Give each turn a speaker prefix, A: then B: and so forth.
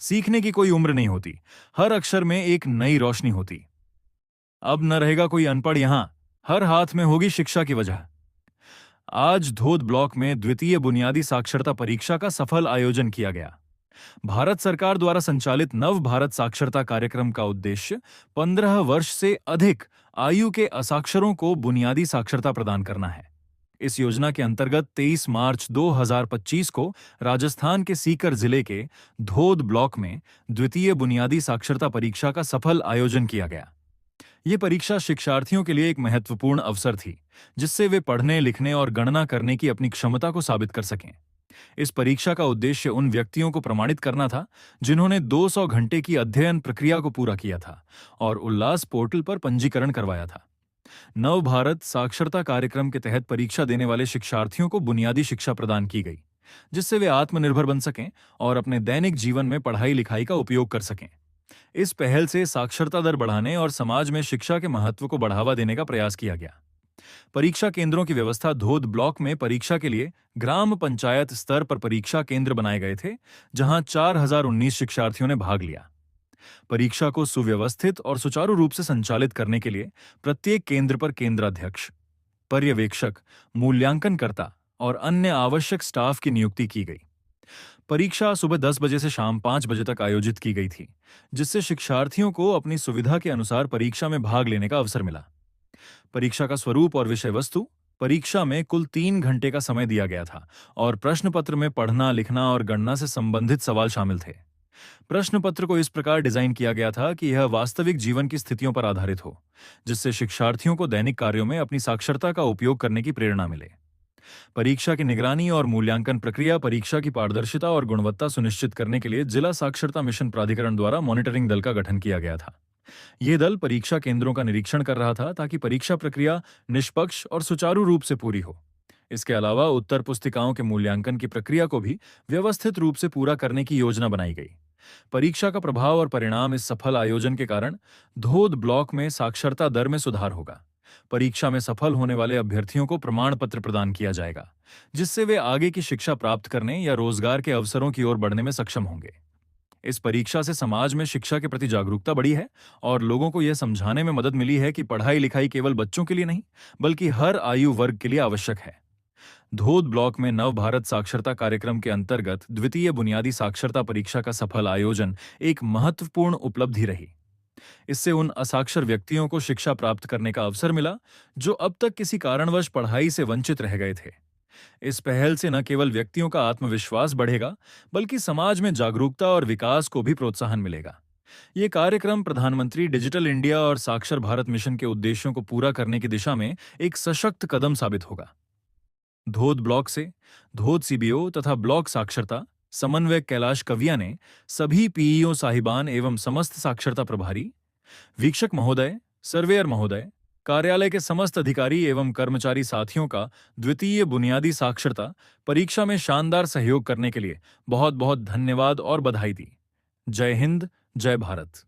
A: सीखने की कोई उम्र नहीं होती, हर अक्षर में एक नई रोशनी होती। अब न रहेगा कोई अनपढ़ यहां, हर हाथ में होगी शिक्षा की वजह। आज धोद ब्लॉक में द्वितीय बुनियादी साक्षरता परीक्षा का सफल आयोजन किया गया। भारत सरकार द्वारा संचालित नव भारत साक्षरता कार्यक्रम का उद्देश्य 15 वर्ष से अधिक आयु के असाक्षरों को बुनियादी साक्षरता प्रदान करना है। इस योजना के अंतर्गत 23 मार्च 2025 को राजस्थान के सीकर जिले के धोद ब्लॉक में द्वितीय बुनियादी साक्षरता परीक्षा का सफल आयोजन किया गया। ये परीक्षा शिक्षार्थियों के लिए एक महत्वपूर्ण अवसर थी, जिससे वे पढ़ने, लिखने और गणना करने की अपनी क्षमता को साबित कर सकें। इस परीक्षा का उद्देश्य उन व्यक्तियों को प्रमाणित करना था जिन्होंने 200 घंटे की अध्ययन प्रक्रिया को पूरा किया था और उल्लास पोर्टल पर पंजीकरण करवाया था। नव भारत साक्षरता कार्यक्रम के तहत परीक्षा देने वाले शिक्षार्थियों को बुनियादी शिक्षा प्रदान की गई, जिससे वे आत्मनिर्भर बन सकें और अपने दैनिक जीवन में पढ़ाई लिखाई का उपयोग कर सकें। इस पहल से साक्षरता दर बढ़ाने और समाज में शिक्षा के महत्व को बढ़ावा देने का प्रयास किया गया। परीक्षा केंद्रों की व्यवस्था धोद ब्लॉक में परीक्षा के लिए ग्राम पंचायत स्तर पर परीक्षा केंद्र बनाए गए थे, जहां 4019 शिक्षार्थियों ने भाग लिया। परीक्षा को सुव्यवस्थित और सुचारू रूप से संचालित करने के लिए प्रत्येक केंद्र पर केंद्राध्यक्ष, पर्यवेक्षक, मूल्यांकनकर्ता और अन्य आवश्यक स्टाफ की नियुक्ति की गई। परीक्षा सुबह 10 बजे से शाम 5 बजे तक आयोजित की गई थी, जिससे शिक्षार्थियों को अपनी सुविधा के अनुसार परीक्षा में भाग लेने का अवसर मिला। परीक्षा का स्वरूप और विषय वस्तु: परीक्षा में कुल 3 घंटे का समय दिया गया था और प्रश्न पत्र में पढ़ना, लिखना और गणना से संबंधित सवाल शामिल थे। प्रश्न पत्र को इस प्रकार डिजाइन किया गया था कि यह वास्तविक जीवन की स्थितियों पर आधारित हो, जिससे शिक्षार्थियों को दैनिक कार्यों में अपनी साक्षरता का उपयोग करने की प्रेरणा मिले। परीक्षा की निगरानी और मूल्यांकन प्रक्रिया: परीक्षा की पारदर्शिता और गुणवत्ता सुनिश्चित करने के लिए जिला साक्षरता मिशन प्राधिकरण द्वारा मॉनिटरिंग दल का गठन किया गया था। यह दल परीक्षा केंद्रों का निरीक्षण कर रहा था ताकि परीक्षा प्रक्रिया निष्पक्ष और सुचारू रूप से पूरी हो। इसके अलावा उत्तर पुस्तिकाओं के मूल्यांकन की प्रक्रिया को भी व्यवस्थित रूप से पूरा करने की योजना बनाई गई। परीक्षा का प्रभाव और परिणाम: इस सफल आयोजन के कारण धोद ब्लॉक में साक्षरता दर में सुधार होगा। परीक्षा में सफल होने वाले अभ्यर्थियों को प्रमाण पत्र प्रदान किया जाएगा, जिससे वे आगे की शिक्षा प्राप्त करने या रोजगार के अवसरों की ओर बढ़ने में सक्षम होंगे। इस परीक्षा से समाज में शिक्षा के प्रति जागरूकता बढ़ी है और लोगों को यह समझाने में मदद मिली है कि पढ़ाई लिखाई केवल बच्चों के लिए नहीं, बल्कि हर आयु वर्ग के लिए आवश्यक है। धोद ब्लॉक में नव भारत साक्षरता कार्यक्रम के अंतर्गत द्वितीय बुनियादी साक्षरता परीक्षा का सफल आयोजन एक महत्वपूर्ण उपलब्धि रही। इससे उन असाक्षर व्यक्तियों को शिक्षा प्राप्त करने का अवसर मिला जो अब तक किसी कारणवश पढ़ाई से वंचित रह गए थे। इस पहल से न केवल व्यक्तियों का आत्मविश्वास बढ़ेगा, बल्कि समाज में जागरूकता और विकास को भी प्रोत्साहन मिलेगा। ये कार्यक्रम प्रधानमंत्री डिजिटल इंडिया और साक्षर भारत मिशन के उद्देश्यों को पूरा करने की दिशा में एक सशक्त कदम साबित होगा। धोद ब्लॉक से धोद सीबीओ तथा ब्लॉक साक्षरता समन्वयक कैलाश कविया ने सभी पीईओ साहिबान एवं समस्त साक्षरता प्रभारी, वीक्षक महोदय, सर्वेयर महोदय, कार्यालय के समस्त अधिकारी एवं कर्मचारी साथियों का द्वितीय बुनियादी साक्षरता परीक्षा में शानदार सहयोग करने के लिए बहुत बहुत धन्यवाद और बधाई दी। जय हिंद, जय भारत।